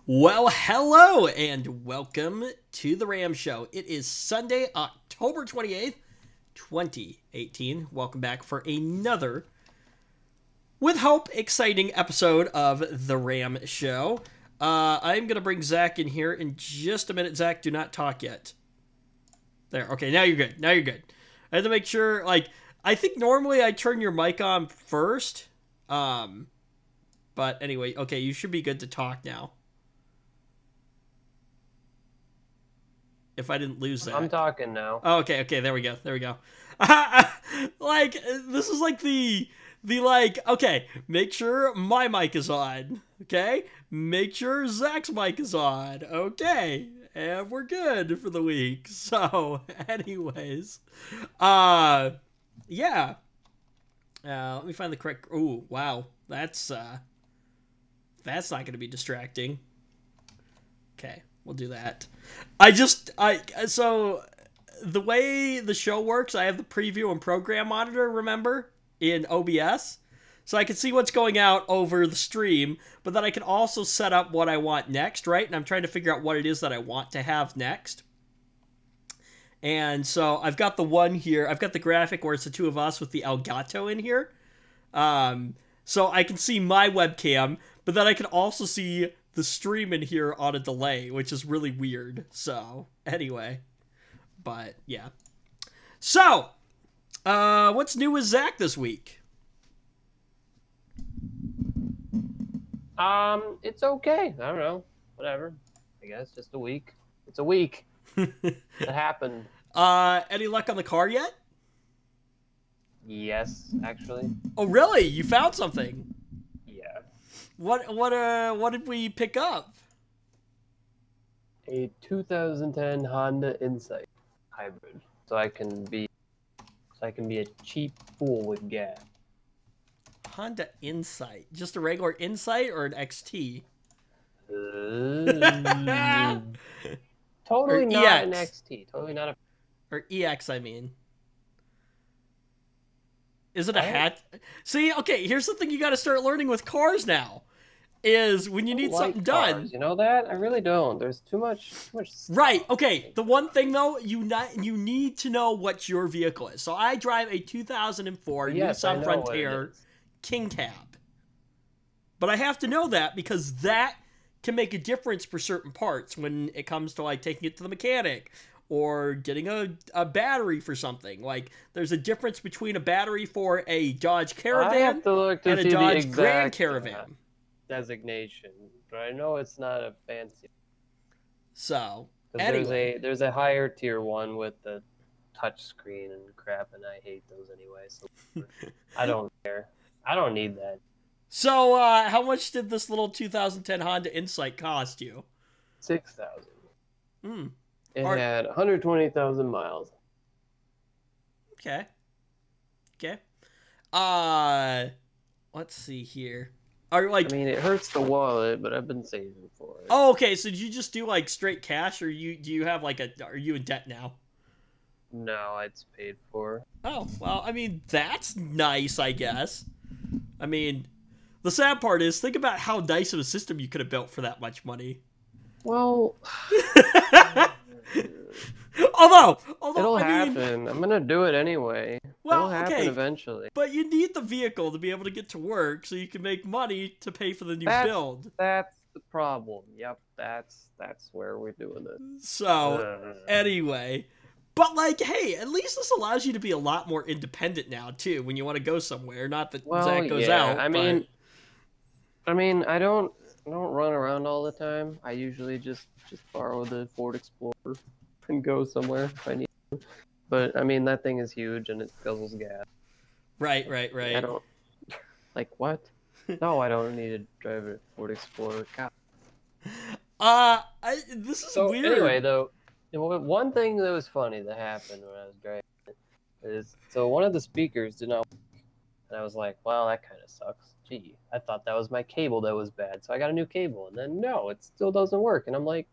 Well, hello and welcome to the Ram Show. It is Sunday, October 28th, 2018. Welcome back for another, with hope, exciting episode of the Ram Show. I'm going to bring Zach in here in just a minute. Zach, do not talk yet. There. Okay, now you're good. Now you're good. I had to make sure, I think normally I turn your mic on first. But anyway, okay, you should be good to talk now. If I didn't lose that. I'm talking now. Oh, okay, there we go. This is okay, make sure my mic is on. Okay? Make sure Zach's mic is on. Okay. And we're good for the week. So, anyways. Yeah. Let me find the correct... Ooh, wow. That's not going to be distracting. Okay. We'll do that. So the way the show works, I have the preview and program monitor, remember, in OBS. So I can see what's going out over the stream, but then I can also set up what I want next, right? And I'm trying to figure out what it is that I want to have next. And so I've got the one here. I've got the graphic where it's the two of us with the Elgato in here. So I can see my webcam, but then I can also see the stream in here on a delay, which is really weird. So, anyway. But, yeah. So, what's new with Zach this week? It's okay. I don't know. Whatever. I guess just a week. It's a week. It happened. Any luck on the car yet? Yes, actually. Oh, really? You found something? Yeah. What did we pick up? A 2010 Honda Insight hybrid. So I can be a cheap fool with gas. Honda Insight. Just a regular Insight or an XT? Totally Or not EX. an XT. Totally not a... Or EX, I mean. Is it a hat? See, okay, here's the thing you got to start learning with cars now. Is when you need something done. You know that? I really don't. There's too much stuff. Right, okay. The one thing, though, you need to know what your vehicle is. So I drive a 2004 Nissan Frontier King Cab. But I have to know that because that can make a difference for certain parts when it comes to, taking it to the mechanic or getting a battery for something. There's a difference between a battery for a Dodge Caravan and a Dodge Grand Caravan. Designation, but I know it's not a fancy. So, anyway. There's a higher tier one with the touch screen and crap, and I hate those anyway, so I don't care. I don't need that. So, how much did this little 2010 Honda Insight cost you? $6,000. It had 120,000 miles. Okay. Let's see here. I mean, it hurts the wallet, but I've been saving for it. Oh, okay. So, did you just do straight cash, or do you have are you in debt now? No, it's paid for. Oh, well, I mean, that's nice, I guess. I mean, the sad part is, think about how nice of a system you could have built for that much money. Well, although it'll happen. I'm gonna do it anyway. Well, it'll happen eventually. But you need the vehicle to be able to get to work, so you can make money to pay for the new build. That's the problem. Yep, that's where we're doing it. So anyway, but hey, at least this allows you to be a lot more independent now too. When you want to go somewhere, not that Zach goes out. I mean, I don't run around all the time. I usually just borrow the Ford Explorer and go somewhere if I need to. But I mean, that thing is huge and it guzzles gas. Right. I don't what? No, I don't need to drive a Ford Explorer. God. This is so weird. Anyway, though, one thing that was funny that happened when I was driving it is one of the speakers did not work, and I was like, well, that kind of sucks. Gee, I thought that was my cable that was bad, so I got a new cable, and then no, it still doesn't work, and I'm like,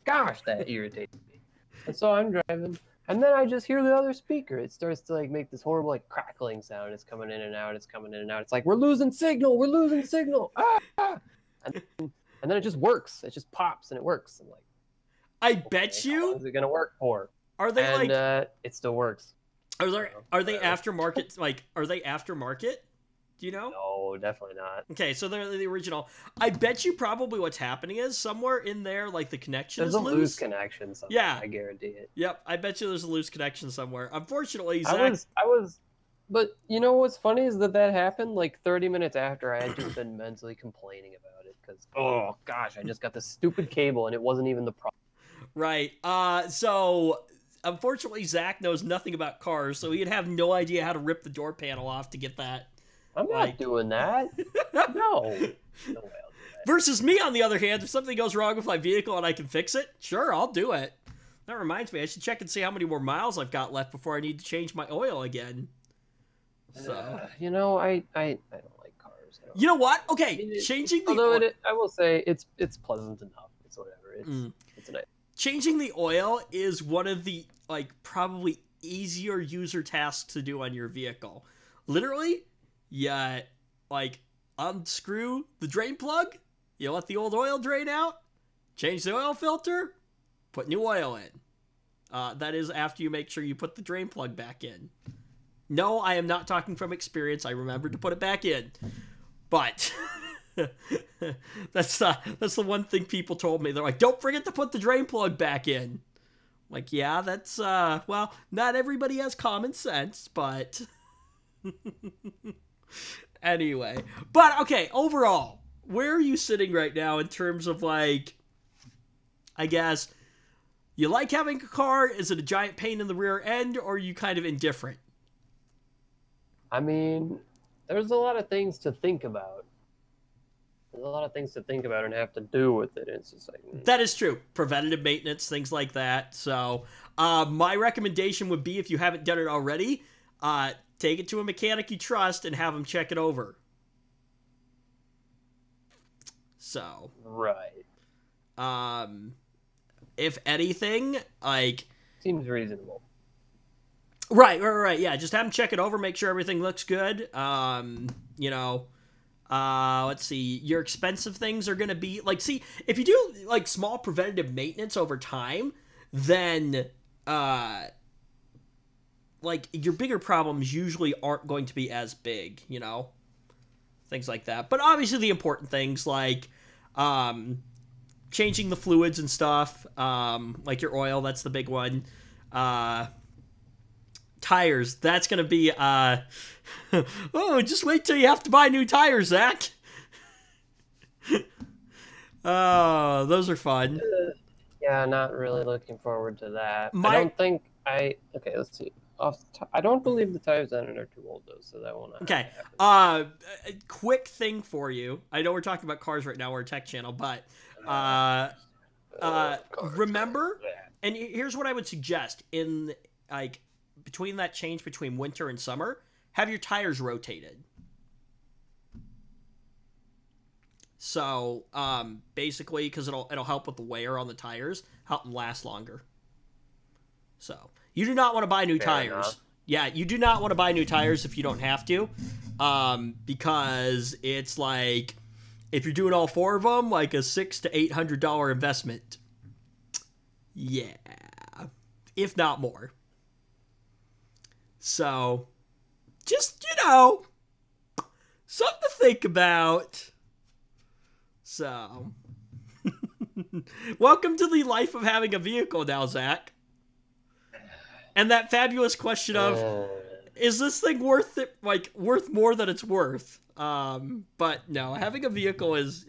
gosh, that irritated me. And so I'm driving, and then I just hear the other speaker. It starts to make this horrible crackling sound. It's coming in and out. It's coming in and out. It's like, we're losing signal. Ah! And and then it just works. It just pops and it works. I'm like, I bet okay, how you. long is it gonna work for? Are they And like? it still works. Are they aftermarket? Like, are they aftermarket? Do you know? No, definitely not. Okay, so they're the original. I bet you probably what's happening is somewhere in there, like the connection There's is a loose connection. Somewhere, Yeah. I guarantee it. Yep, I bet you there's a loose connection somewhere. Unfortunately, Zach. I was, but you know what's funny is that happened like 30 minutes after I had just been mentally complaining about it because oh gosh, I just got this stupid cable and it wasn't even the problem. Right. So unfortunately, Zach knows nothing about cars, so he'd have no idea how to rip the door panel off to get that. I'm not doing that. No. No way I'll do that. Versus me, on the other hand, if something goes wrong with my vehicle and I can fix it, sure, I'll do it. That reminds me, I should check and see how many more miles I've got left before I need to change my oil again. So, you know, I don't like cars. You know what? Okay, I mean, changing the although oil. I will say it's pleasant enough. It's whatever. It's nice. Changing the oil is one of the like probably easier user tasks to do on your vehicle. Literally, you like unscrew the drain plug, you let the old oil drain out, change the oil filter, put new oil in. That is after you make sure you put the drain plug back in. No, I am not talking from experience. I remembered to put it back in. But that's the one thing people told me. They're like, don't forget to put the drain plug back in. I'm like, yeah, that's, well, not everybody has common sense, but anyway. But, okay, overall, where are you sitting right now in terms of, like, I guess, you like having a car? Is it a giant pain in the rear end, or are you kind of indifferent? I mean, there's a lot of things to think about. There's a lot of things to think about and have to do with it. It's just like that is true. Preventative maintenance, things like that. So, my recommendation would be, if you haven't done it already, take it to a mechanic you trust and have them check it over. So, right. If anything, like, seems reasonable. Right. Yeah, just have them check it over, make sure everything looks good. You know, let's see, your expensive things are going to be, like, see, if you do, like, small preventative maintenance over time, then, like, your bigger problems usually aren't going to be as big, you know? Things like that. But obviously the important things, like, changing the fluids and stuff, like your oil, that's the big one. Tires, that's gonna be oh, just wait till you have to buy new tires, Zach. Oh, those are fun. Yeah, not really looking forward to that. Okay, let's see. I don't believe the tires on it are too old though, so that won't happen. Quick thing for you. I know we're talking about cars right now, we're a tech channel, but remember, and here's what I would suggest in, like, between that change between winter and summer, have your tires rotated. So, basically, because it'll help with the wear on the tires, help them last longer. So, you do not want to buy new tires. Enough. Yeah, you do not want to buy new tires if you don't have to, because it's like, if you're doing all four of them, like a $600 to $800 investment. Yeah, if not more. So, just, you know, something to think about. So, welcome to the life of having a vehicle now, Zach. And that fabulous question of, is this thing worth it, like, worth more than it's worth? But no, having a vehicle is...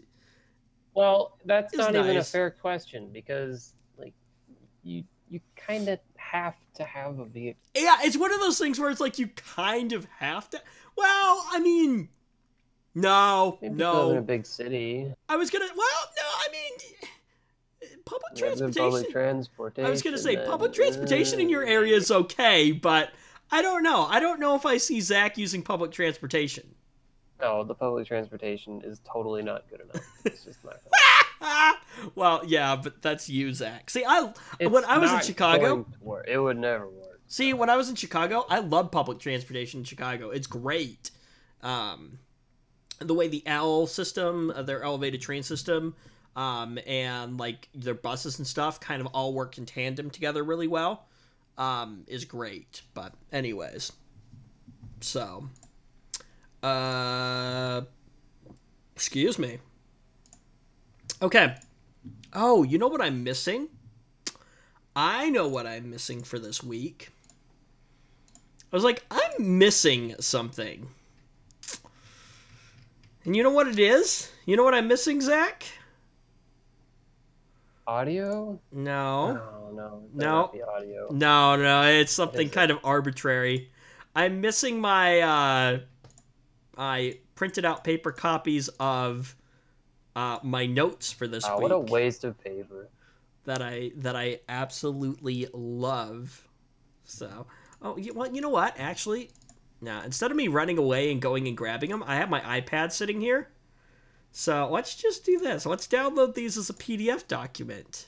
Well, that's not even a nice. fair question, because, like, you kind of have to have a vehicle. Yeah, it's one of those things where it's like you kind of have to. Well, I mean, no. Maybe if you live in a big city. I was gonna. Well, no, I mean, public transportation. Public transportation. I was gonna say public transportation in your area is okay, but I don't know. I don't know if I see Zach using public transportation. No, the public transportation is totally not good enough. It's just not. Well, yeah, but that's you, Zach. See, when I was in Chicago, it would never work. See, when I was in Chicago, I loved public transportation in Chicago. It's great. The way the L system, their elevated train system, and like their buses and stuff kind of all work in tandem together really well, is great. But anyways, so, excuse me. Okay. Oh, you know what I'm missing? I know what I'm missing for this week. I was like, I'm missing something. And you know what it is? You know what I'm missing, Zach? Audio? No. Oh, no. It better No. not be audio. No, it's something is it? kind of arbitrary. I'm missing my, I printed out paper copies of my notes for this week. What a waste of paper. That I absolutely love. So, well, you know what? Actually, now instead of me running away and going and grabbing them, I have my iPad sitting here. So let's just do this. Let's download these as a PDF document.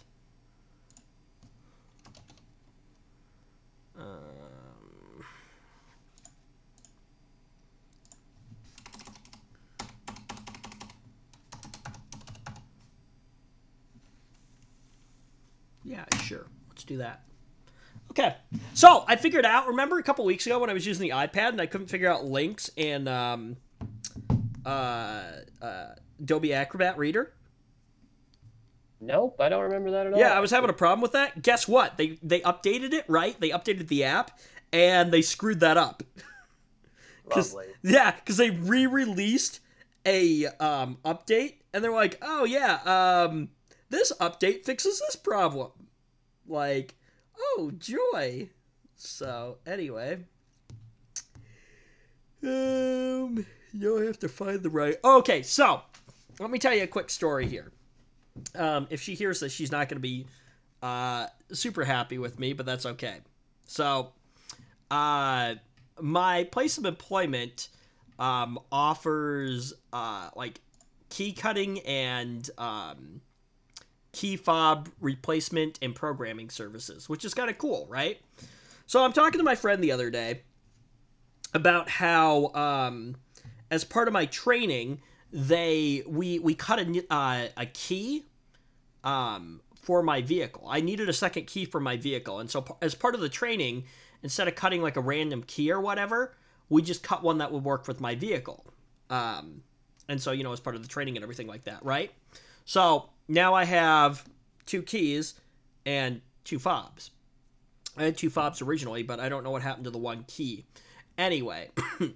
Yeah, sure. Let's do that. Okay, so I figured out. Remember a couple weeks ago when I was using the iPad and I couldn't figure out links in Adobe Acrobat Reader? Nope, I don't remember that at all. Yeah, I was having a problem with that. Guess what? They updated it, right? They updated the app, and they screwed that up. Lovely. Yeah, because they re-released a update, and they're like, oh yeah, this update fixes this problem. Like, oh joy. So anyway, you'll have to find the right. Okay, so let me tell you a quick story here. If she hears this, she's not going to be super happy with me, but that's okay. So, my place of employment offers like key cutting and key fob replacement and programming services, which is kind of cool, right? So I'm talking to my friend the other day about how as part of my training, we cut a key for my vehicle. I needed a second key for my vehicle, and so as part of the training, instead of cutting like a random key or whatever, we just cut one that would work with my vehicle. And so, as part of the training and everything like that, right? So now I have 2 keys and 2 fobs. I had 2 fobs originally, but I don't know what happened to the 1 key. Anyway,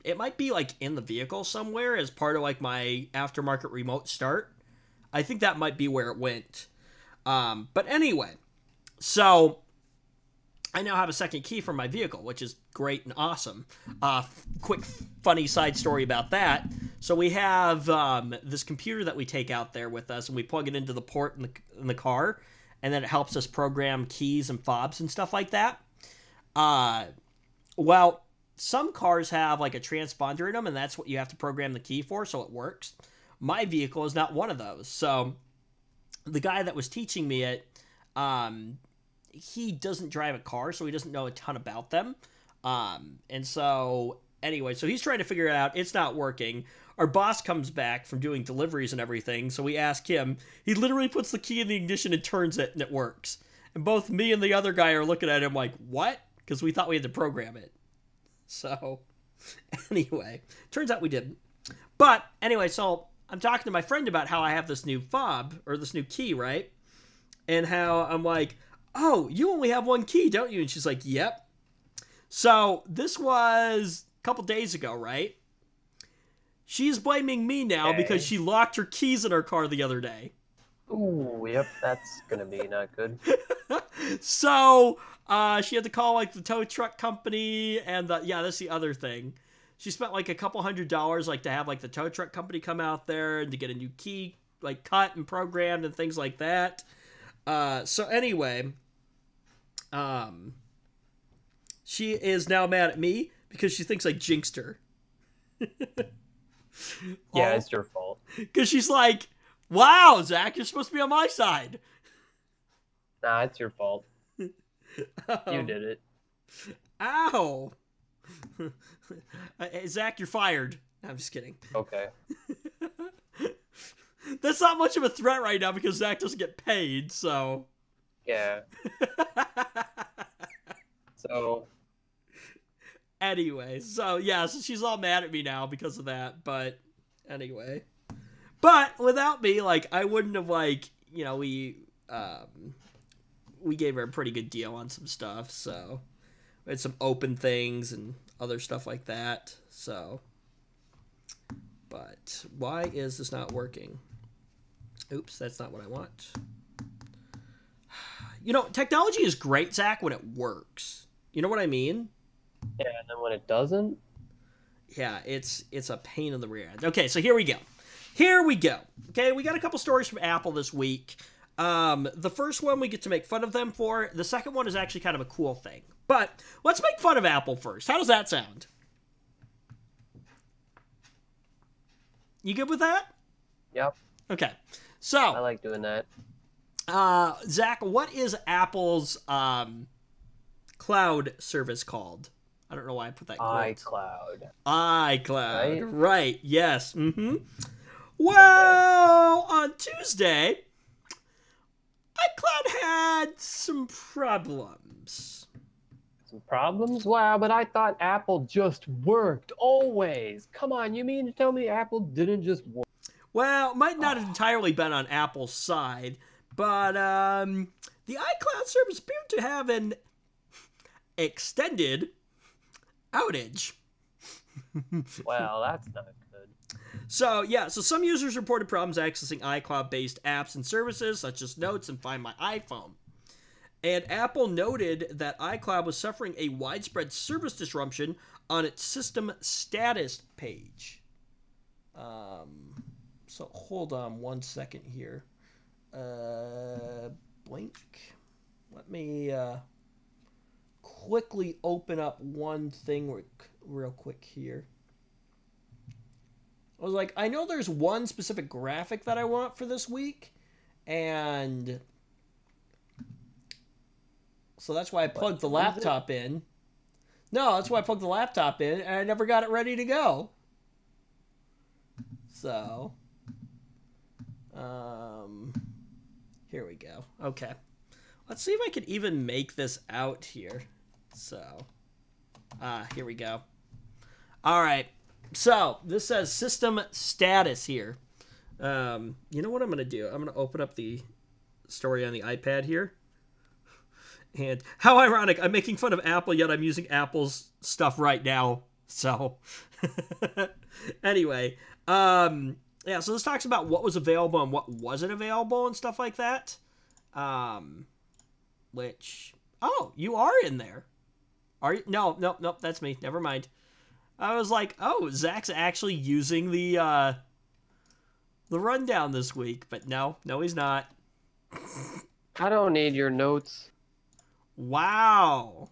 it might be like in the vehicle somewhere as part of like my aftermarket remote start. I think that might be where it went. But anyway, so I now have a second key for my vehicle, which is great and awesome. Quick funny side story about that. So we have this computer that we take out there with us, and we plug it into the port in the car, and then it helps us program keys and fobs and stuff like that. Well, some cars have like a transponder in them, and that's what you have to program the key for, so it works. My vehicle is not one of those. So the guy that was teaching me it, he doesn't drive a car, so he doesn't know a ton about them. And so anyway, so he's trying to figure it out. It's not working. Our boss comes back from doing deliveries and everything, so we ask him. He literally puts the key in the ignition and turns it, and it works. And both me and the other guy are looking at him like, what? Because we thought we had to program it. So anyway, turns out we didn't. But anyway, so I'm talking to my friend about how I have this new fob, or this new key, right? And how I'm like, oh, you only have 1 key, don't you? And she's like, yep. So this was a couple days ago, right? She's blaming me now because she locked her keys in her car the other day. Ooh, yep, that's gonna be not good. So she had to call like the tow truck company, and that's the other thing. She spent like a couple $100 like to have like the tow truck company come out there and to get a new key like cut and programmed and things like that. So anyway, she is now mad at me because she thinks I jinxed her. Yeah, it's your fault. Because she's like, wow, Zach, you're supposed to be on my side. Nah, it's your fault. You did it. Ow. Zach, you're fired. I'm just kidding. Okay. That's not much of a threat right now because Zach doesn't get paid, so. Yeah. So. Anyway, so yeah, so she's all mad at me now because of that, but anyway. But without me, like, I wouldn't have, like, you know, we gave her a pretty good deal on some stuff, so. We had some open things and other stuff like that, so. But why is this not working? Oops, that's not what I want. You know, technology is great, Zach, when it works. You know what I mean? Yeah, and then when it doesn't? Yeah, it's a pain in the rear end. Okay, so here we go. Here we go. Okay, we got a couple stories from Apple this week. The first one we get to make fun of them for. The second one is actually kind of a cool thing. But let's make fun of Apple first. How does that sound? You good with that? Yep. Okay. So I like doing that. Zach, what is Apple's cloud service called? I don't know why I put that. iCloud. iCloud. Right. Yes. Mm-hmm. Well, on Tuesday, iCloud had some problems. Some problems? Wow, but I thought Apple just worked always. Come on, you mean to tell me Apple didn't just work? Well, it might not have entirely been on Apple's side, but the iCloud service appeared to have an extended outage. Well, that's not good. So, yeah, so some users reported problems accessing iCloud-based apps and services, such as Notes and Find My iPhone. And Apple noted that iCloud was suffering a widespread service disruption on its system status page. So hold on one second here. Blink. Let me quickly open up one thing real quick here. I was like, I know there's one specific graphic that I want for this week, and so that's why I plugged the laptop in. No, that's why I plugged the laptop in, and I never got it ready to go. So, here we go. Okay. Let's see if I can even make this out here. So, here we go. All right. So, this says system status here. You know what I'm going to do? I'm going to open up the story on the iPad here. And how ironic. I'm making fun of Apple, yet I'm using Apple's stuff right now. So, anyway. Yeah, so this talks about what was available and what wasn't available and stuff like that. Which, oh, you are in there. Are you? No, that's me. Never mind. I was like, oh, Zach's actually using the rundown this week, but no, he's not. I don't need your notes. Wow.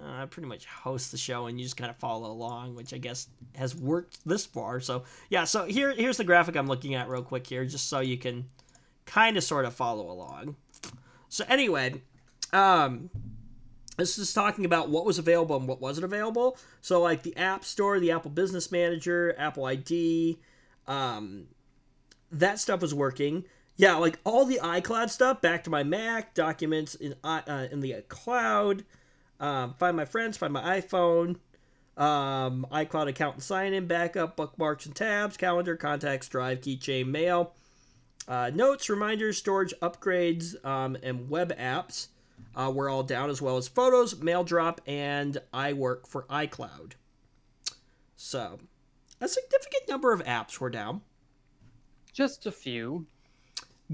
I pretty much host the show and you just kind of follow along, which I guess has worked this far. So, yeah, so here's the graphic I'm looking at real quick here, just so you can kind of sort of follow along. So, anyway, this is talking about what was available and what wasn't available. So, like the App Store, the Apple Business Manager, Apple ID, that stuff was working. Yeah, like all the iCloud stuff, back to my Mac, documents in the cloud, find my friends, find my iPhone, iCloud account and sign in, backup, bookmarks and tabs, calendar, contacts, drive, keychain, mail, notes, reminders, storage, upgrades, and web apps were all down, as well as photos, mail drop, and iWork for iCloud. So, a significant number of apps were down. Just a few.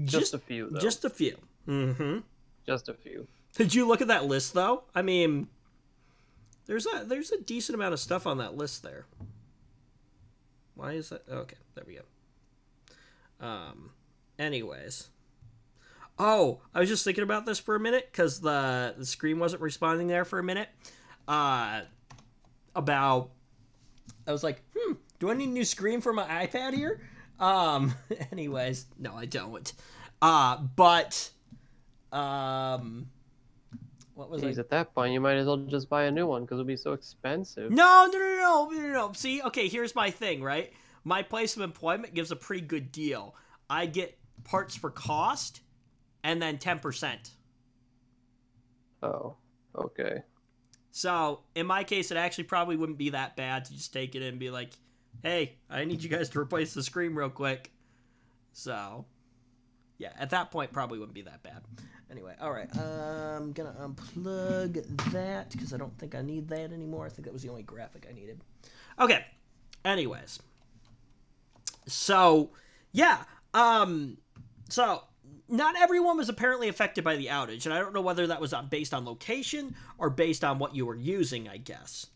Just a few, though. Just a few. Mm-hmm. Just a few. Did you look at that list, though? I mean, there's a decent amount of stuff on that list there. Why is that? Okay, there we go. Anyways. Oh, I was just thinking about this for a minute, because the screen wasn't responding there for a minute. I was like, do I need a new screen for my iPad here? Anyways, no, I don't. But, what was Jeez, at that point, you might as well just buy a new one because it'll be so expensive. No. See, okay, here's my thing, right? my place of employment gives a pretty good deal. I get parts for cost and then 10%. Oh, okay. So, in my case, it actually probably wouldn't be that bad to just take it and be like, hey, I need you guys to replace the screen real quick. So, yeah, at that point, probably wouldn't be that bad. Anyway, all right. I'm going to unplug that because I don't think I need that anymore. I think that was the only graphic I needed. Okay. Anyways. So, yeah. So, not everyone was apparently affected by the outage, and I don't know whether that was based on location or based on what you were using, I guess.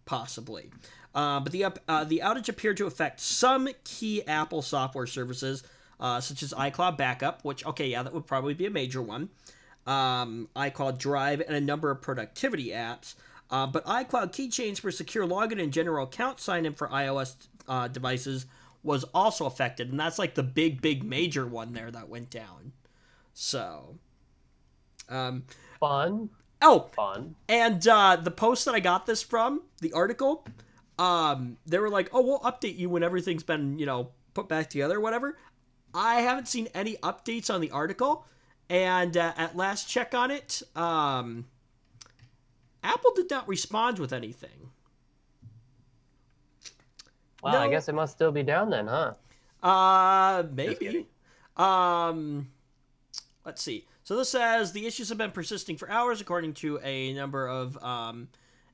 Possibly. But the outage appeared to affect some key Apple software services, such as iCloud Backup, which, okay, yeah, that would probably be a major one. iCloud Drive, and a number of productivity apps. But iCloud Keychains for secure login and general account sign-in for iOS devices was also affected, and that's like the big major one there that went down. So, Fun. Oh, Fun. And the post that I got this from, the article, they were like, oh, we'll update you when everything's been, put back together or whatever. I haven't seen any updates on the article, and at last check on it, Apple did not respond with anything. Wow, I guess it must still be down then, huh? Maybe. Let's see. So this says the issues have been persisting for hours, according to a number of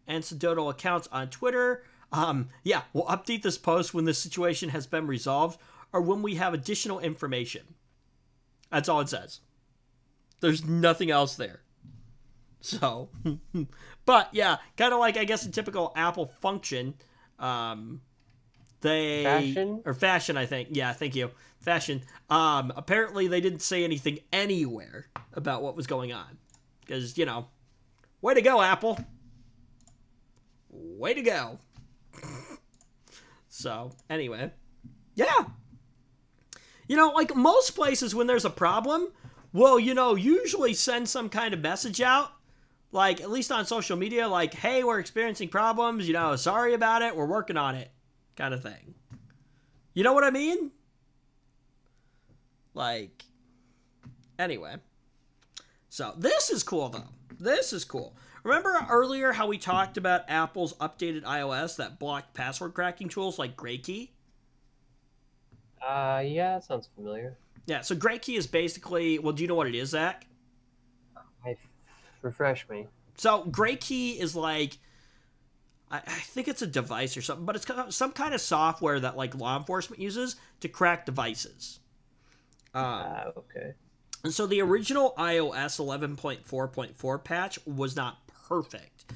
anecdotal accounts on Twitter. Yeah, we'll update this post when the situation has been resolved or when we have additional information. That's all it says. There's nothing else there. So, but yeah, kind of like, I guess, a typical Apple function. Fashion, I think. Yeah, thank you. Fashion. Apparently they didn't say anything anywhere about what was going on. Because, way to go, Apple. Way to go. So, anyway. Yeah. Like most places when there's a problem, will, usually send some kind of message out. Like, at least on social media, like, hey, we're experiencing problems, sorry about it, we're working on it. Kind of thing. You know what I mean? Like, anyway. So, this is cool, though. This is cool. Remember earlier how we talked about Apple's updated iOS that blocked password cracking tools like GrayKey? Yeah, that sounds familiar. Yeah, so GrayKey is basically, well, do you know what it is, Zach? Refresh me. So, GrayKey is like, I think it's a device or something, but it's some kind of software that like law enforcement uses to crack devices. Okay. And so the original iOS 11.4.4 patch was not perfect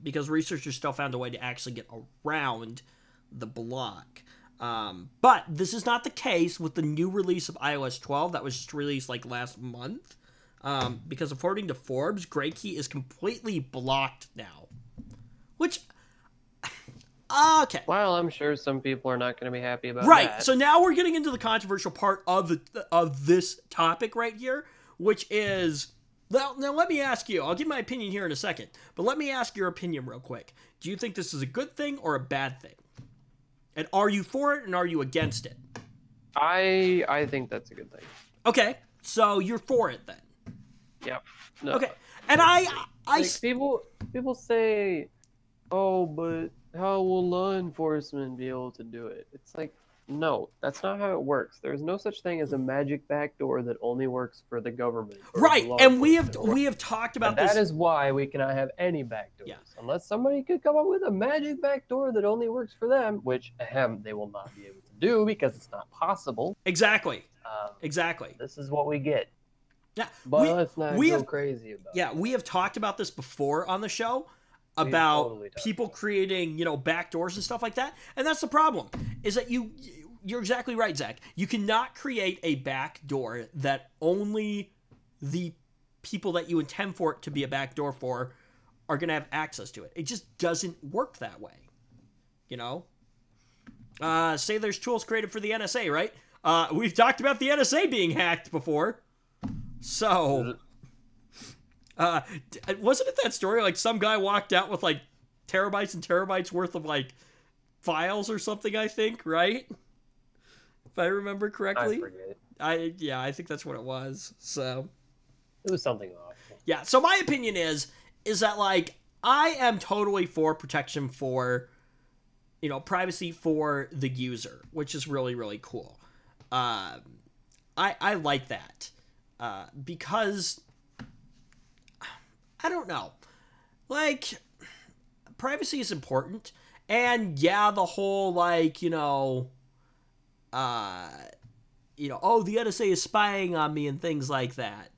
because researchers still found a way to actually get around the block. But this is not the case with the new release of iOS 12 that was just released like last month. Because according to Forbes, GrayKey is completely blocked now. Which, okay. Well, I'm sure some people are not going to be happy about that. Right, so now we're getting into the controversial part of this topic right here, which is, now let me ask you, I'll give my opinion here in a second, but let me ask your opinion real quick. Do you think this is a good thing or a bad thing? And are you for it and are you against it? I think that's a good thing. Okay, so you're for it then? Yep. No. Okay, and I like, people say, oh, but how will law enforcement be able to do it? It's like, no, that's not how it works. There's no such thing as a magic backdoor that only works for the government. Right, and we have talked about this. That is why we cannot have any backdoors. Yeah. Unless somebody could come up with a magic backdoor that only works for them, which they will not be able to do because it's not possible. Exactly. Exactly. This is what we get. Yeah, but let's not go crazy about it. Yeah, we have talked about this before on the show. About people creating, backdoors and stuff like that. And that's the problem, is that you're exactly right, Zach. You cannot create a backdoor that only the people that you intend for it to be a backdoor for are going to have access to it. It just doesn't work that way. Say there's tools created for the NSA, right? We've talked about the NSA being hacked before. So... wasn't it that story? Like some guy walked out with like terabytes and terabytes worth of like files or something, I think, right? If I remember correctly. I forget. I think that's what it was. So It was something awful. yeah, so my opinion is that, like, I am totally for protection for, privacy for the user, which is really, really cool. I like that. Because, I don't know. Like, privacy is important. And, yeah, the whole, like, oh, the NSA is spying on me and things like that,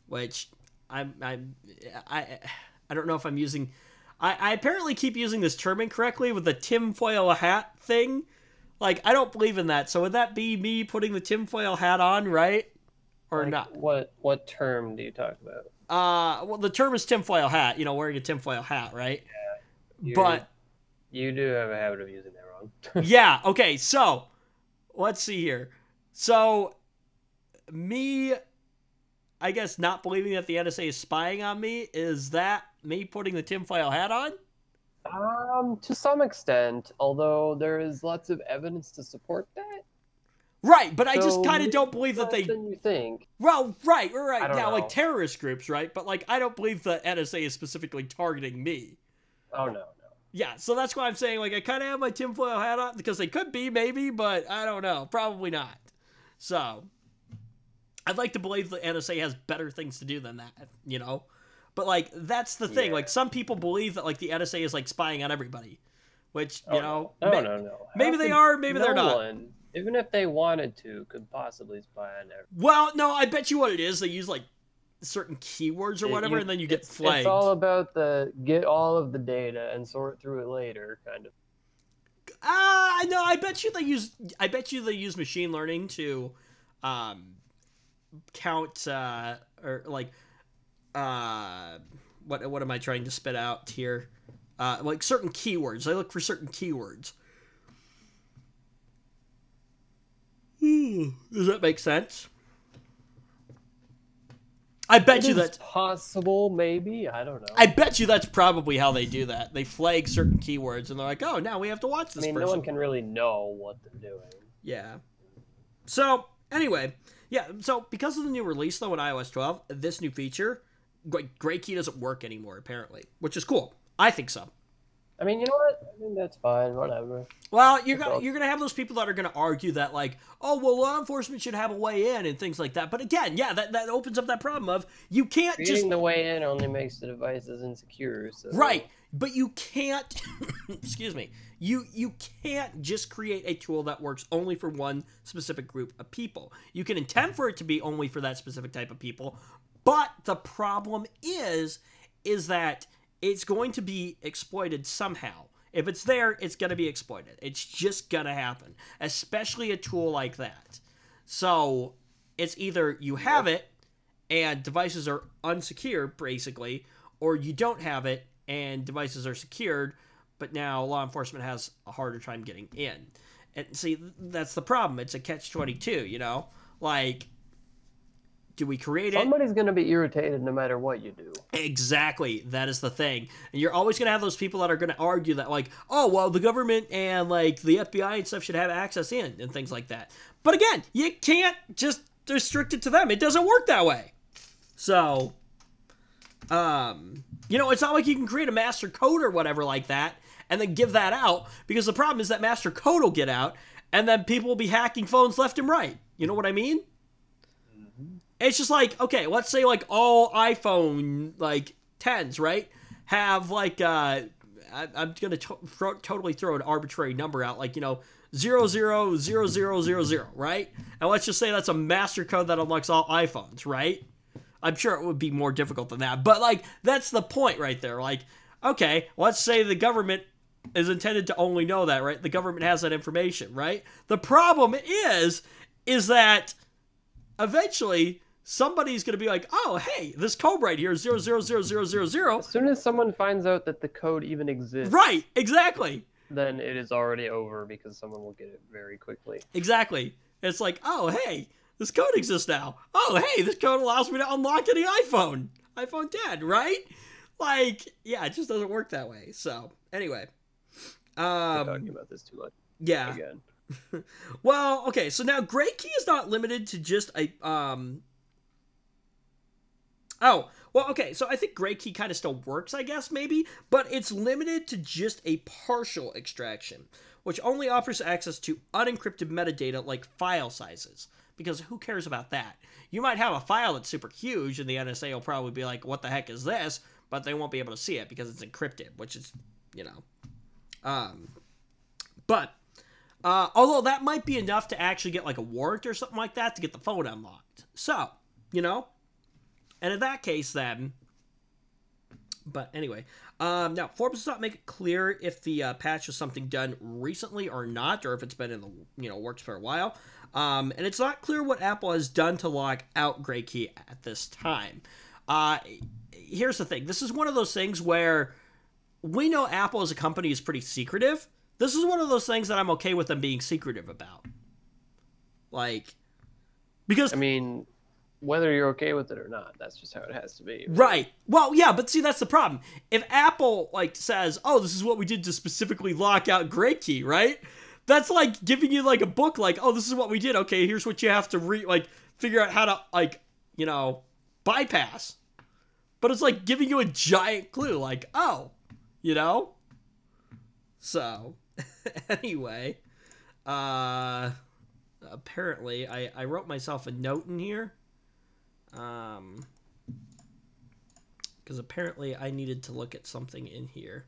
which I don't know if I'm using. I apparently keep using this term incorrectly with the tinfoil hat thing. Like, I don't believe in that. So would that be me putting the tinfoil hat on, right? Or Like, not? What term do you talk about? Well, the term is tinfoil hat. Wearing a tinfoil hat, right? Yeah. But You do have a habit of using that wrong. yeah. Okay. So let's see here. So me, I guess, not believing that the NSA is spying on me, is that me putting the tinfoil hat on? To some extent, although there is lots of evidence to support that. Right, but I just So kind of don't believe that less they. than you think. Well, right. I don't Yeah, like know. terrorist groups, right? But, like, I don't believe the NSA is specifically targeting me. Oh no. Yeah, so that's why I'm saying, like, I kind of have my tinfoil hat on, because they could be, maybe, but I don't know. Probably not. So, I'd like to believe the NSA has better things to do than that, But, like, that's the thing. Yeah. Like, some people believe that, like, the NSA is, like, spying on everybody. Which, No. Maybe they are, maybe they're not. One, even if they wanted to, could possibly spy on everyone. Well, no, I bet you what it is. They use, like, certain keywords or whatever, and then you get flagged. It's all about the get all of the data and sort through it later, kind of. No, I bet you they use machine learning to count or like what am I trying to spit out here? Like certain keywords. I look for certain keywords. Does that make sense? I bet you that's possible, maybe. I don't know. I bet you that's probably how they do that. They flag certain keywords and they're like, "Oh, now we have to watch this person." No one can really know what they're doing. Yeah. So, anyway, yeah, so because of the new release, though, in iOS 12, this new feature, Gray Key doesn't work anymore, apparently, which is cool. I think so. I mean, you know what? I think that's fine, whatever. Well, you're gonna have those people that are gonna argue that, like, oh, well, law enforcement should have a way in and things like that. But again, yeah, that opens up that problem of you can't Creating the way in only makes the devices insecure. So. Right, but you can't, excuse me, you can't just create a tool that works only for one specific group of people. You can intend for it to be only for that specific type of people, but the problem is that it's going to be exploited somehow. If it's there, it's going to be exploited. It's just going to happen, especially a tool like that. So it's either you have it and devices are unsecure, basically, or you don't have it and devices are secured, but now law enforcement has a harder time getting in. And see, that's the problem. It's a catch-22, Like, do we create it? Somebody's going to be irritated no matter what you do. Exactly. That is the thing. And you're always going to have those people that are going to argue that, like, oh, well, the government and, like, the FBI and stuff should have access in and things like that. But again, you can't just restrict it to them. It doesn't work that way. So, it's not like you can create a master code or whatever like that and then give that out, because the problem is that master code will get out and then people will be hacking phones left and right. You know what I mean? It's just like, okay, let's say like all iPhone like 10s, right, have like I'm gonna totally throw an arbitrary number out, like 000000, right? And let's just say that's a master code that unlocks all iPhones, right? I'm sure it would be more difficult than that, but like that's the point right there. Like, okay, let's say the government is intended to only know that, right? The government has that information, right? The problem is that eventually somebody's going to be like, oh, hey, this code right here is 000000. As soon as someone finds out that the code even exists. Right, exactly. Then it is already over because someone will get it very quickly. Exactly. It's like, oh, hey, this code exists now. Oh, hey, this code allows me to unlock any iPhone 10, right? Like, yeah, it just doesn't work that way. So, Anyway. We're talking about this too much. Yeah. Again. Well, okay, so now Gray Key is not limited to just a Oh, well, okay, so I think Gray Key kind of still works, I guess, maybe, but it's limited to just a partial extraction, which only offers access to unencrypted metadata like file sizes, because who cares about that? You might have a file that's super huge, and the NSA will probably be like, what the heck is this? But they won't be able to see it because it's encrypted, which is, But, although that might be enough to actually get, like, a warrant or something like that to get the phone unlocked. So, And in that case, then... But anyway, now, Forbes does not make it clear if the patch was something done recently or not, or if it's been in the works for a while. And it's not clear what Apple has done to lock out Gray Key at this time. Here's the thing. This is one of those things where we know Apple as a company is pretty secretive. This is one of those things that I'm okay with them being secretive about. Because... I mean... Whether you're okay with it or not, that's just how it has to be. Right. Well, yeah, but see, that's the problem. If Apple, says, oh, this is what we did to specifically lock out Gray Key, right? That's like giving you, a book, oh, this is what we did. Okay, here's what you have to, figure out how to, bypass. But it's like giving you a giant clue, So, anyway, apparently, I wrote myself a note in here. Because apparently I needed to look at something in here.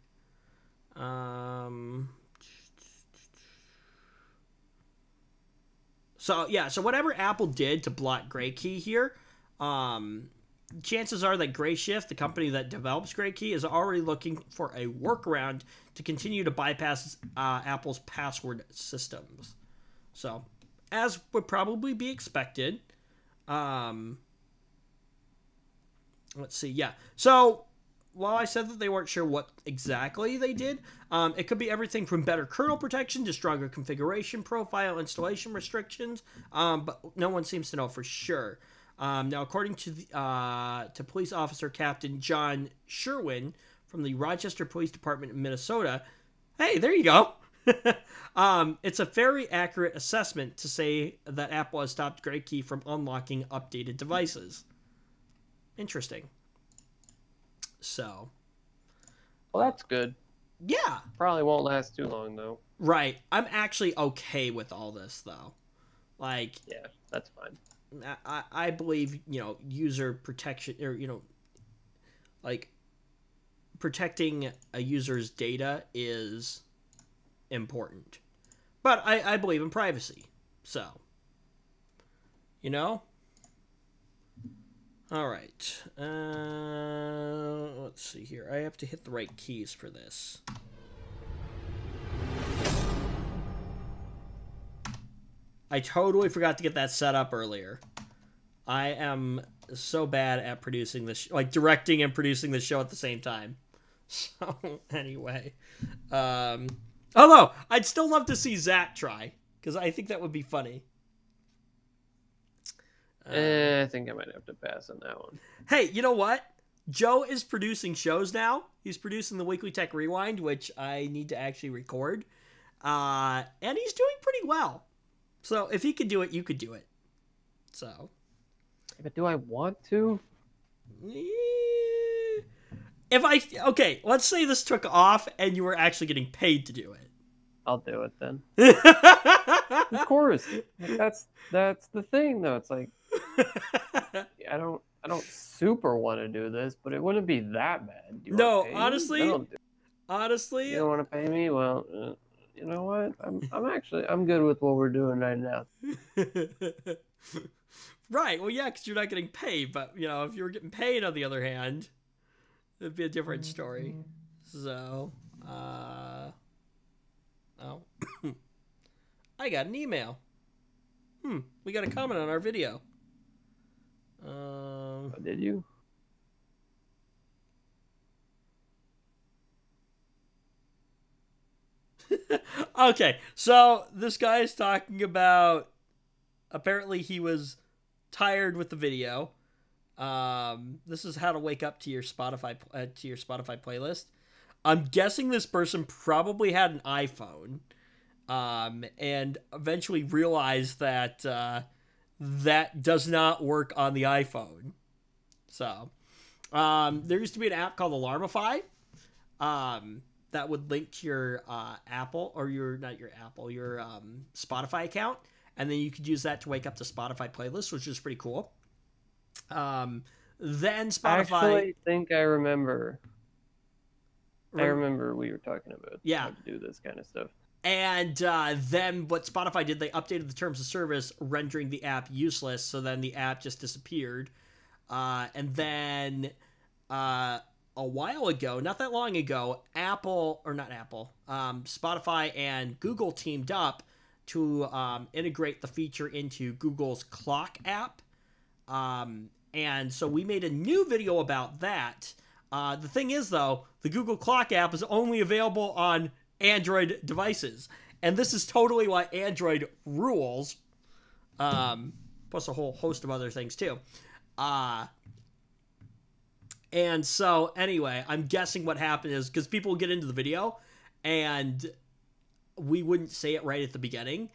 So whatever Apple did to block Gray Key here, chances are that Grayshift, the company that develops Gray Key, is already looking for a workaround to continue to bypass Apple's password systems. So, as would probably be expected, let's see, yeah. So, while I said that they weren't sure what exactly they did, it could be everything from better kernel protection to stronger configuration profile installation restrictions, but no one seems to know for sure. Now, according to police officer Captain John Sherwin from the Rochester Police Department in Minnesota, hey, there you go. It's a very accurate assessment to say that Apple has stopped Gray Key from unlocking updated devices. Interesting. So. Well, that's good. Yeah. Probably won't last too long, though. Right. I'm actually okay with all this, though. Yeah, that's fine. I believe, user protection, or, protecting a user's data is important. But I believe in privacy. So. All right. Let's see here. I have to hit the right keys for this. I totally forgot to get that set up earlier. I am so bad at producing this, directing and producing the show at the same time. So, anyway. Although, I'd still love to see Zach try, because I think that would be funny. I think I might have to pass on that one. Hey, you know what? Joe is producing shows now. He's producing the Weekly Tech Rewind, which I need to actually record. And he's doing pretty well. So if he could do it, you could do it. So. But do I want to? Okay, let's say this took off and you were actually getting paid to do it. I'll do it then. Of course. That's the thing, though. It's like, I don't super want to do this, but it wouldn't be that bad. No, honestly, you don't want to pay me. Well, you know what? I'm good with what we're doing right now. Right. Well, yeah, because you're not getting paid, but if you were getting paid, on the other hand, it'd be a different story. So, oh, I got an email. We got a comment on our video. Did you? Okay, so this guy is talking about, apparently he was tired with the video. This is how to wake up to your Spotify playlist. I'm guessing this person probably had an iPhone, and eventually realized that that does not work on the iPhone. So, there used to be an app called Alarmify, that would link to your Apple, or your Spotify account, and then you could use that to wake up to Spotify playlists, which is pretty cool. Then Spotify. I actually think I remember. I remember we were talking about how to do this kind of stuff. And then what Spotify did, they updated the terms of service, rendering the app useless. So then the app just disappeared. And then a while ago, not that long ago, Spotify and Google teamed up to integrate the feature into Google's Clock app. And so we made a new video about that. The thing is, though, the Google Clock app is only available on Android devices. And this is totally why Android rules. Plus a whole host of other things, too. And so, anyway, I'm guessing what happened is, because people get into the video, and we wouldn't say it right at the beginning.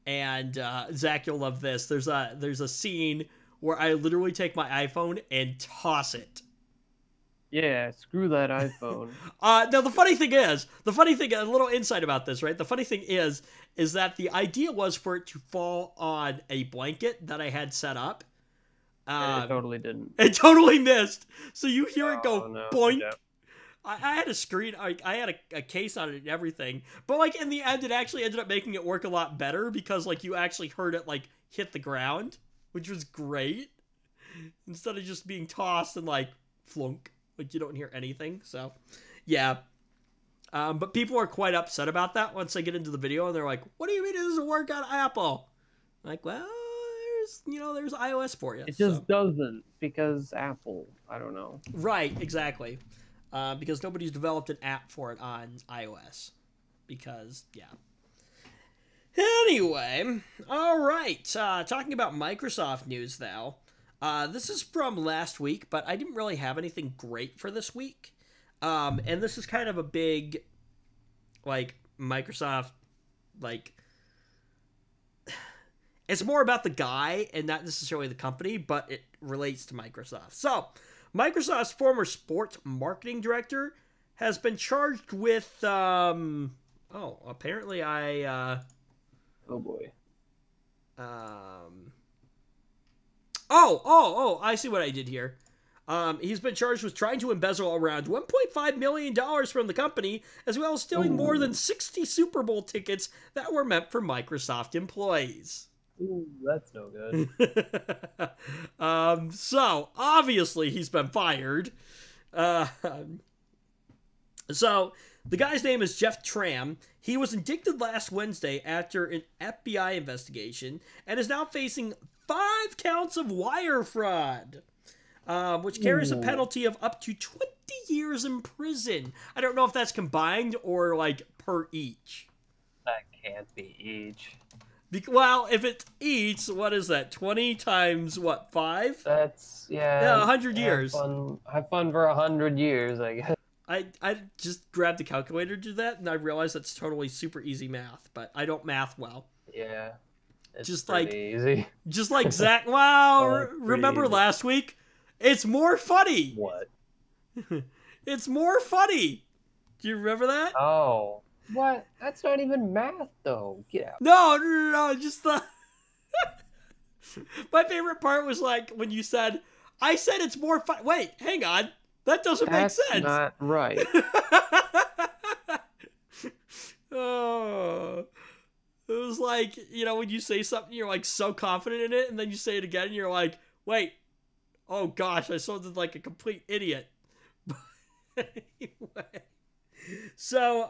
And Zach, you'll love this. There's a scene where I literally take my iPhone and toss it. Yeah, screw that iPhone. Now, the funny thing, a little insight about this, right? The funny thing is that the idea was for it to fall on a blanket that I had set up. And it totally didn't. It totally missed. So you hear it go boink. Yeah. I had a screen, I had a case on it and everything. But, like, in the end, it actually ended up making it work a lot better because, like, you actually heard it, like, hit the ground, which was great. Instead of just being tossed and, like, flunk. Like, you don't hear anything, so, yeah. But people are quite upset about that once they get into the video, and they're like, what do you mean it doesn't work on Apple? I'm like, well, there's iOS for you. It just doesn't, because Apple, I don't know. Right, exactly. Because nobody's developed an app for it on iOS. Because, yeah. Anyway, all right. Talking about Microsoft news, though. This is from last week, but I didn't really have anything great for this week. And this is kind of a big, like, Microsoft, like, it's more about the guy and not necessarily the company, but it relates to Microsoft. So, Microsoft's former sports marketing director has been charged with, apparently oh boy. I see what I did here. He's been charged with trying to embezzle around $1.5 million from the company, as well as stealing more than 60 Super Bowl tickets that were meant for Microsoft employees. Ooh, that's no good. So, obviously, he's been fired. So, the guy's name is Jeff Tram. He was indicted last Wednesday after an FBI investigation and is now facing 5 counts of wire fraud, which carries a penalty of up to 20 years in prison. I don't know if that's combined or, like, per each. That can't be each. Well, if it's each, what is that? 20 times, what, 5? That's, Yeah, 100 years. Have fun for 100 years, I guess. I just grabbed the calculator to do that, and I realized that's totally super easy math, but I don't math well. Yeah. It's just like easy. Just like Zach. Wow, remember last week? It's more funny. What? It's more funny. Do you remember that? Oh. What? That's not even math, though. Get out. No. Just the. My favorite part was like when you said, "I said it's more fun." Wait, hang on. That doesn't make sense. That's not right. Oh. It was like, when you say something, you're like so confident in it, and then you say it again, and you're like, wait, oh gosh, I sounded like a complete idiot. But anyway. So,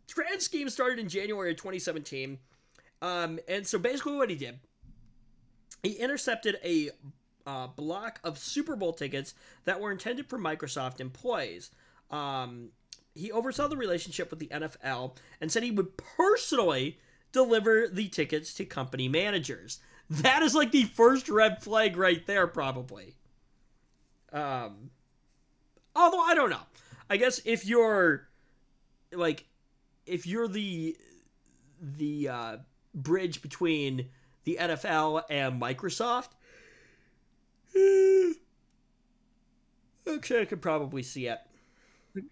Trans Scheme started in January of 2017. And so basically what he did, he intercepted a block of Super Bowl tickets that were intended for Microsoft employees. He oversaw the relationship with the NFL and said he would personally deliver the tickets to company managers. That is like the first red flag right there, probably. Although, I don't know. I guess if you're like, if you're the bridge between the NFL and Microsoft, okay, I could probably see it.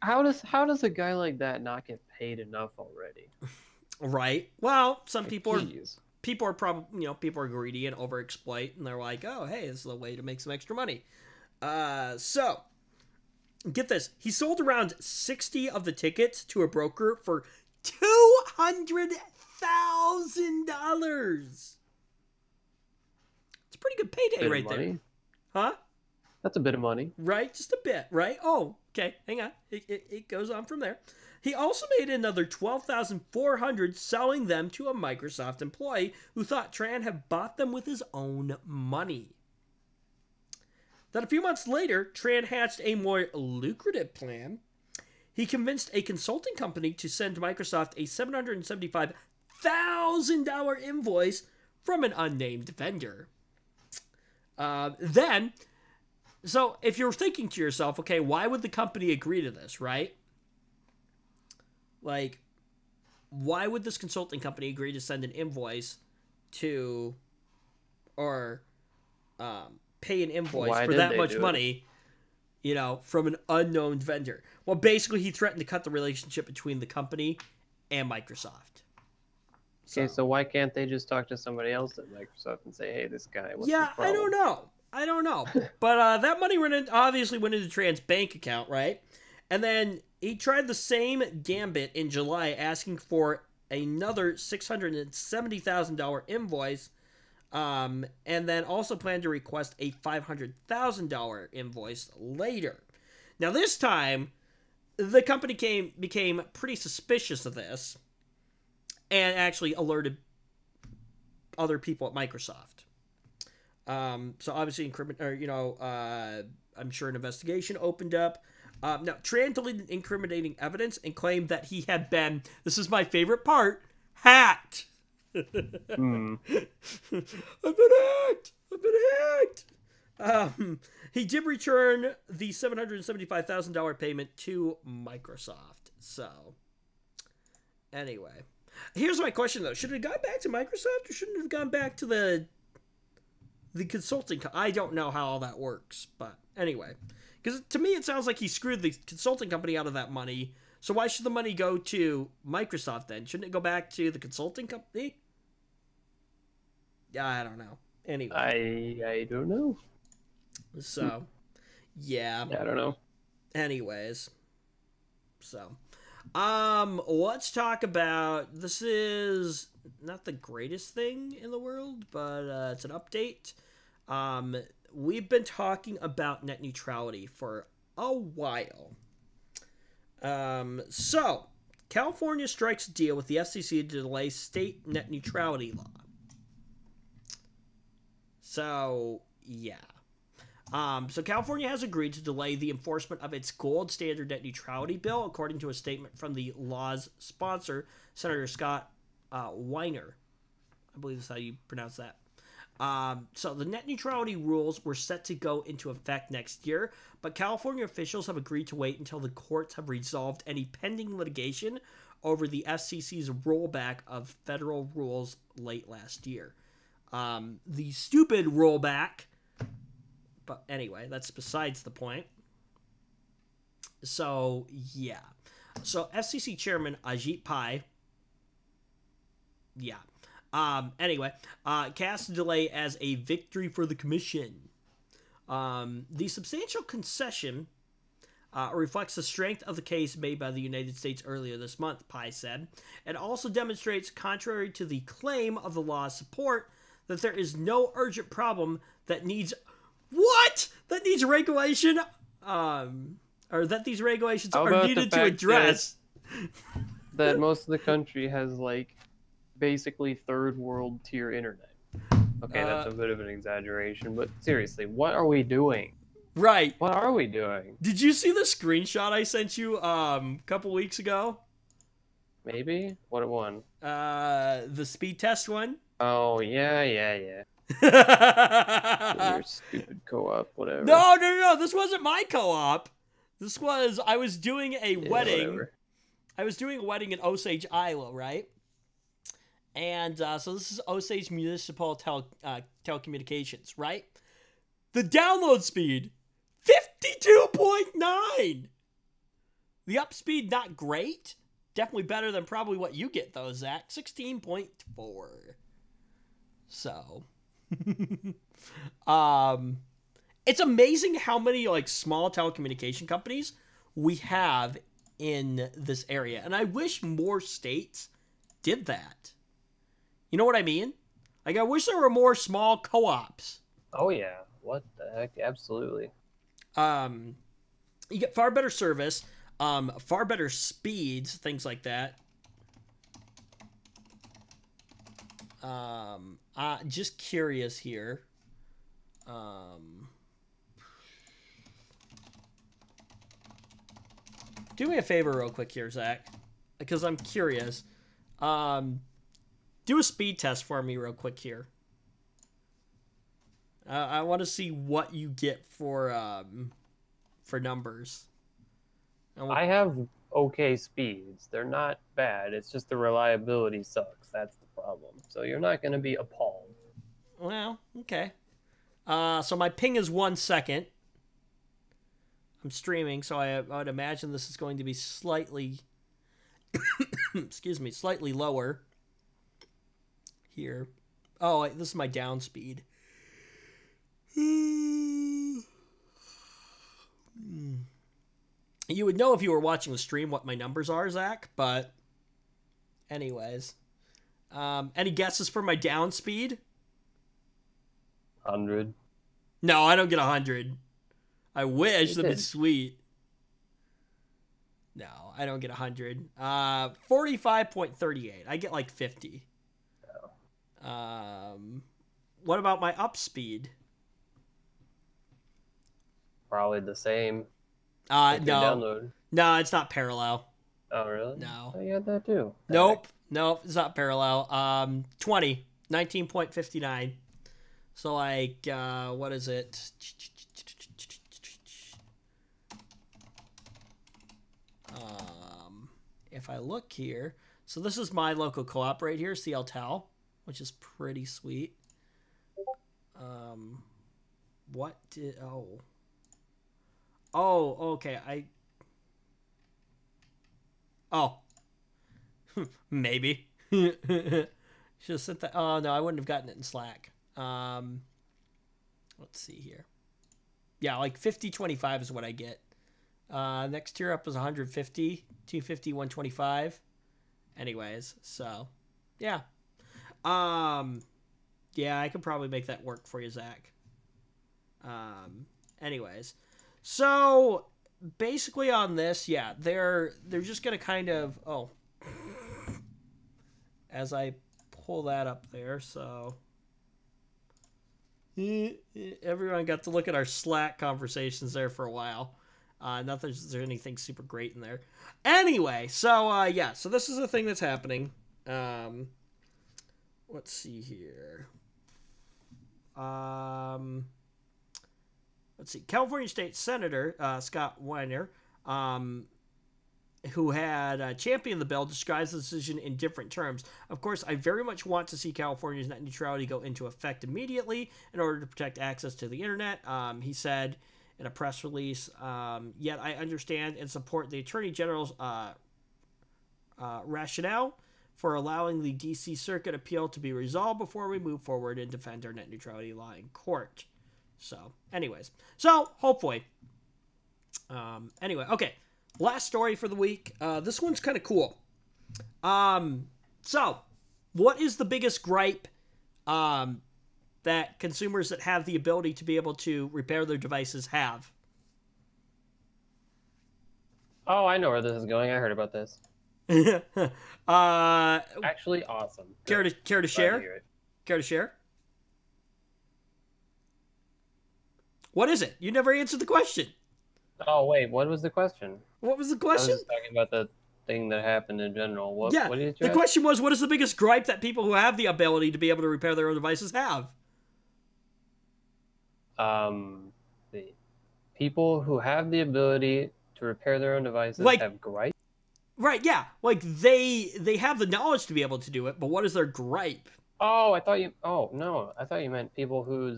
How does a guy like that not get paid enough already? Right. Well, some people are Jeez. probably, people are greedy and overexploit, and they're like, oh, hey, this is a way to make some extra money. So get this: he sold around 60 of the tickets to a broker for $200,000. It's a pretty good payday right there, huh? That's a bit of money, right? Just a bit, right? Oh, okay. Hang on. It goes on from there. He also made another $12,400 selling them to a Microsoft employee who thought Tran had bought them with his own money. Then a few months later, Tran hatched a more lucrative plan. He convinced a consulting company to send Microsoft a $775,000 invoice from an unnamed vendor. So if you're thinking to yourself, okay, why would the company agree to this, right? Like, why would this consulting company agree to send an invoice to, or pay an invoice for that much money, from an unknown vendor? Well, basically, he threatened to cut the relationship between the company and Microsoft. Okay, so why can't they just talk to somebody else at Microsoft and say, hey, this guy, what's yeah, the problem? I don't know. But that money obviously went into Tran's bank account, right? And then he tried the same gambit in July, asking for another $670,000 invoice, and then also planned to request a $500,000 invoice later. Now, this time, the company became pretty suspicious of this and actually alerted other people at Microsoft. So obviously, I'm sure an investigation opened up. Now, Tran deleted incriminating evidence and claimed that he had been, this is my favorite part, hacked. I've been hacked. He did return the $775,000 payment to Microsoft. So, anyway. Here's my question, though. Should it have gone back to Microsoft or shouldn't it have gone back to the consulting? I don't know how all that works, but anyway. Because to me, it sounds like he screwed the consulting company out of that money. So why should the money go to Microsoft then? Shouldn't it go back to the consulting company? Yeah, I don't know. Anyway. I don't know. So, yeah. I don't know. Anyways. So, let's talk about, this is not the greatest thing in the world, but it's an update. We've been talking about net neutrality for a while. So, California strikes a deal with the FCC to delay state net neutrality law. So, yeah. So California has agreed to delay the enforcement of its gold standard net neutrality bill, according to a statement from the law's sponsor, Senator Scott Weiner. I believe that's how you pronounce that. So the net neutrality rules were set to go into effect next year, but California officials have agreed to wait until the courts have resolved any pending litigation over the FCC's rollback of federal rules late last year. The stupid rollback, but anyway, that's besides the point. So, yeah. So FCC Chairman Ajit Pai, cast the delay as a victory for the commission. The substantial concession reflects the strength of the case made by the United States earlier this month, Pai said. It also demonstrates, contrary to the claim of the law's support, that there is no urgent problem that needs regulation, or that these regulations are needed to address. That most of the country has basically third world tier internet. Okay, that's a bit of an exaggeration, but seriously, what are we doing? Right. What are we doing? Did you see the screenshot I sent you a couple weeks ago? Maybe? What one? The speed test one. Oh, yeah. Your stupid co-op, whatever. No, this wasn't my co-op. This was, I was doing a Yeah, wedding. whatever. I was doing a wedding in Osage, Iowa, right? And so this is Osage Municipal Telecommunications, right? The download speed, 52.9. The up speed, not great. Definitely better than probably what you get, though, Zach. 16.4. So, it's amazing how many like small telecommunication companies we have in this area, and I wish more states did that. You know what I mean? Like, I wish there were more small co-ops. Oh yeah, what the heck? Absolutely. You get far better service, far better speeds, things like that. Just curious here. Do me a favor real quick here, Zach, because I'm curious. Do a speed test for me real quick here. I want to see what you get for numbers. I have okay speeds. They're not bad. It's just the reliability sucks. That's the problem. So you're not going to be appalled. Well, okay. So my ping is 1 second. I'm streaming, so I would imagine this is going to be slightly, excuse me, slightly lower here. Oh, this is my down speed. You would know if you were watching the stream what my numbers are, Zach, but anyways. Any guesses for my down speed? 100. No, I don't get 100. I wish. That'd be sweet. No, I don't get 100. 45.38. I get like 50. Oh. What about my up speed? Probably the same. No. Download. No, it's not parallel. Oh, really? No. Oh, you had that too. Nope. Nope, it's not parallel. 19.59. So like, what is it? If I look here, so this is my local co-op right here, CLTel, which is pretty sweet. What did, okay, maybe. Should have sent that. Oh, no, I wouldn't have gotten it in Slack. Let's see here. Yeah, like 50.25 is what I get. Next tier up was 150, 250, 125. Anyways, so, yeah. Yeah, I could probably make that work for you, Zach. Anyways. So, basically on this, yeah, they're just going to kind of, as I pull that up there, so everyone got to look at our Slack conversations there for a while. Not that there's anything super great in there. Anyway, so yeah, so this is a thing that's happening. Let's see here. Let's see. California State Senator Scott Weiner, who had championed the bill, describes the decision in different terms. Of course, I very much want to see California's net neutrality go into effect immediately in order to protect access to the internet, he said in a press release. Yet I understand and support the Attorney General's rationale for allowing the D.C. Circuit appeal to be resolved before we move forward and defend our net neutrality law in court. So, anyways. So, hopefully. Anyway, okay. Last story for the week. This one's kind of cool. So, what is the biggest gripe that consumers that have the ability to be able to repair their devices have? Oh, I know where this is going. I heard about this. Actually, awesome. Care to share? Care to share? What is it? You never answered the question. Oh, wait. What was the question? What was the I was question? just talking about the thing that happened in general. What did you the question was, what is the biggest gripe that people who have the ability to be able to repair their own devices have? The people who have the ability to repair their own devices Like- have gripes? Right, yeah. Like, they have the knowledge to be able to do it, but what is their gripe? Oh, I thought you. Oh no, I thought you meant people who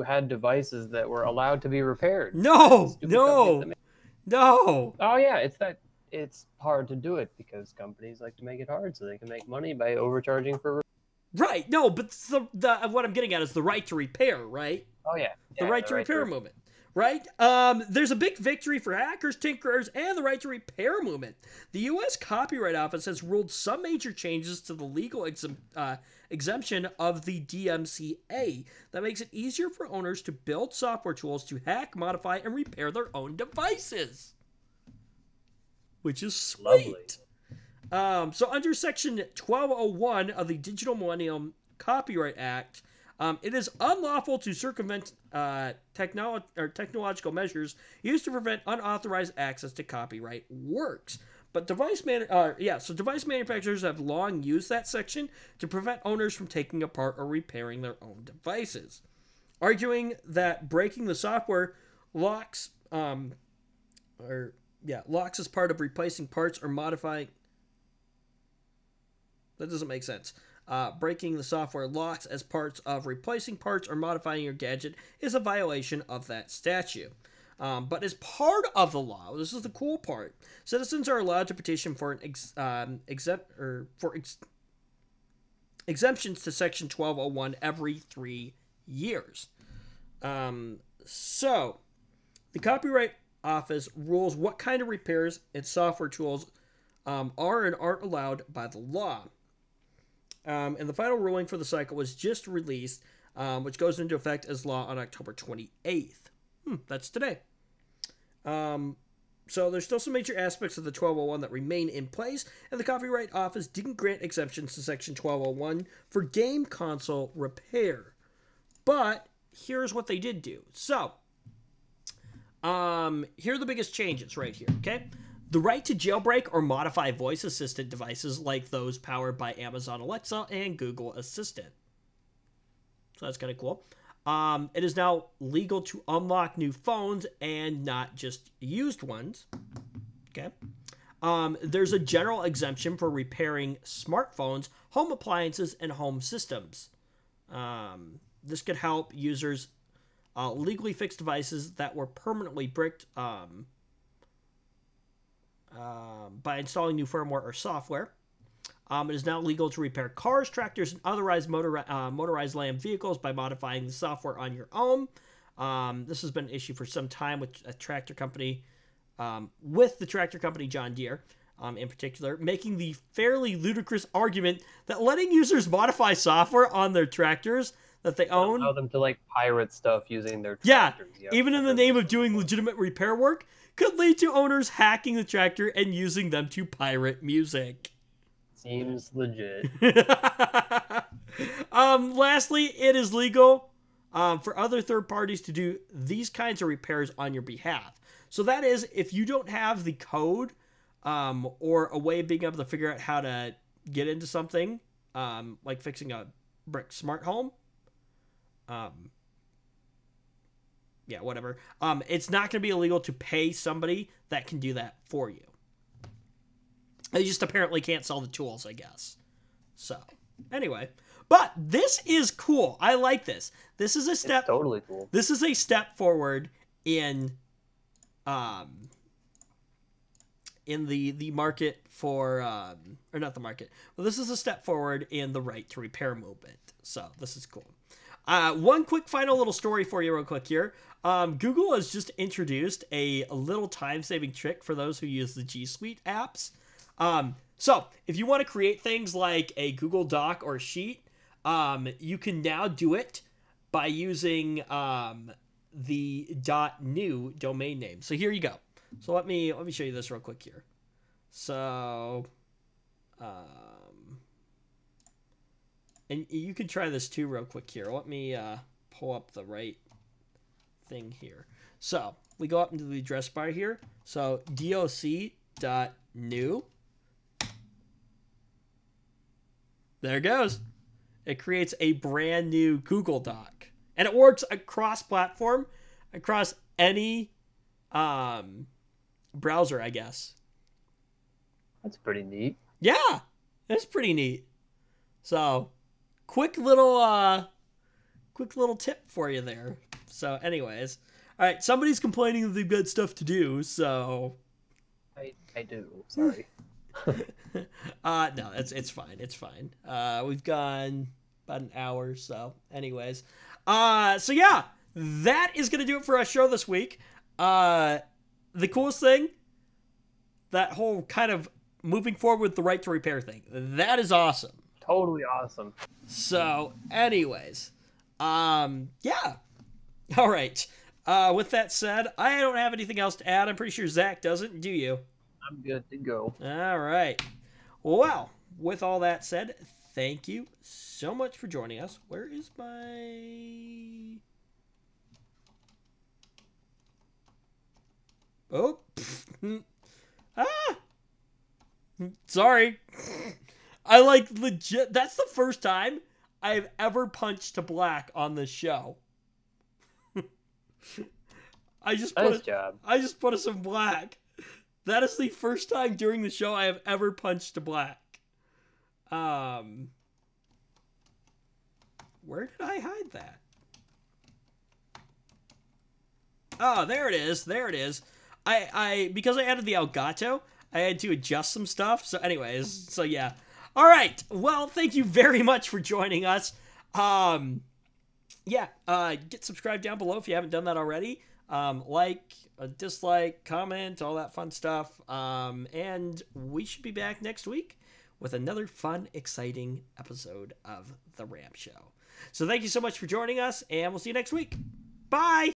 had devices that were allowed to be repaired. No, Stupid companies that make- no. Oh yeah, it's hard to do it because companies like to make it hard so they can make money by overcharging for. Right, no, but the what I'm getting at is the right to repair, right? Oh yeah, The right to repair movement, right? There's a big victory for hackers, tinkerers, and the right to repair movement. The U.S. Copyright Office has ruled some major changes to the legal exemption of the DMCA that makes it easier for owners to build software tools to hack, modify, and repair their own devices, which is sweet. So under Section 1201 of the Digital Millennium Copyright Act, it is unlawful to circumvent technological measures used to prevent unauthorized access to copyright works. But device manufacturers have long used that section to prevent owners from taking apart or repairing their own devices, arguing that breaking the software locks as part of replacing parts or modifying. That doesn't make sense. Breaking the software locks as parts of replacing parts or modifying your gadget is a violation of that statute. But as part of the law, this is the cool part, citizens are allowed to petition for an exemptions to Section 1201 every 3 years. So, the Copyright Office rules what kind of repairs and software tools are and aren't allowed by the law. And the final ruling for the cycle was just released, which goes into effect as law on October 28th. That's today. So there's still some major aspects of the 1201 that remain in place, and the Copyright Office didn't grant exemptions to Section 1201 for game console repair. But here's what they did do. So, here are the biggest changes right here, okay? The right to jailbreak or modify voice assistant devices like those powered by Amazon Alexa and Google Assistant. So that's kind of cool. It is now legal to unlock new phones and not just used ones. Okay. There's a general exemption for repairing smartphones, home appliances, and home systems. This could help users legally fix devices that were permanently bricked by installing new firmware or software. It is now legal to repair cars, tractors, and otherwise motorized land vehicles by modifying the software on your own. This has been an issue for some time with the tractor company John Deere, in particular, making the fairly ludicrous argument that letting users modify software on their tractors that they own, allow them to like pirate stuff using their tractors. Yeah, even in the name of doing legitimate repair work, could lead to owners hacking the tractor and using them to pirate music. Seems legit. Lastly, it is legal for other third parties to do these kinds of repairs on your behalf. So that is, if you don't have the code or a way of being able to figure out how to get into something, like fixing a brick smart home, whatever. It's not going to be illegal to pay somebody that can do that for you. They just apparently can't sell the tools, I guess. So, anyway. But this is cool. I like this. This is a step... It's totally cool. This is a step forward in the market for... or not the market. Well, this is a step forward in the right to repair movement. So, this is cool. One quick final little story for you real quick here. Google has just introduced a little time-saving trick for those who use the G Suite apps. So if you want to create things like a Google Doc or Sheet, you can now do it by using the .new domain name. So here you go. So let me show you this real quick here. So, and you can try this too real quick here. Let me pull up the right thing here. So we go up into the address bar here. So doc.new. There it goes. It creates a brand new Google Doc. And it works across platform, across any browser, I guess. That's pretty neat. Yeah, that's pretty neat. So, quick little tip for you there. So, anyways, all right. Somebody's complaining that they've got stuff to do, so I do. Sorry. no, it's fine. It's fine. We've gone about an hour, so anyways. So yeah, that is gonna do it for our show this week. The coolest thing, that whole kind of moving forward with the right to repair thing. That is awesome. Totally awesome. So, anyways, yeah. All right. With that said, I don't have anything else to add. I'm pretty sure Zach doesn't. Do you? I'm good to go. All right. Well, with all that said, thank you so much for joining us. Where is my... Oh. Ah. Sorry. I legit... That's the first time I've ever punched to black on this show. Nice job. I just put us in black. That is the first time during the show I have ever punched to black. Where did I hide that? Oh, there it is. There it is. Because I added the Elgato, I had to adjust some stuff. So anyways, so yeah. All right. Well, thank you very much for joining us. Get subscribed down below if you haven't done that already. Like, dislike, comment, all that fun stuff. And we should be back next week with another fun, exciting episode of The Ram Show. So thank you so much for joining us, and we'll see you next week. Bye!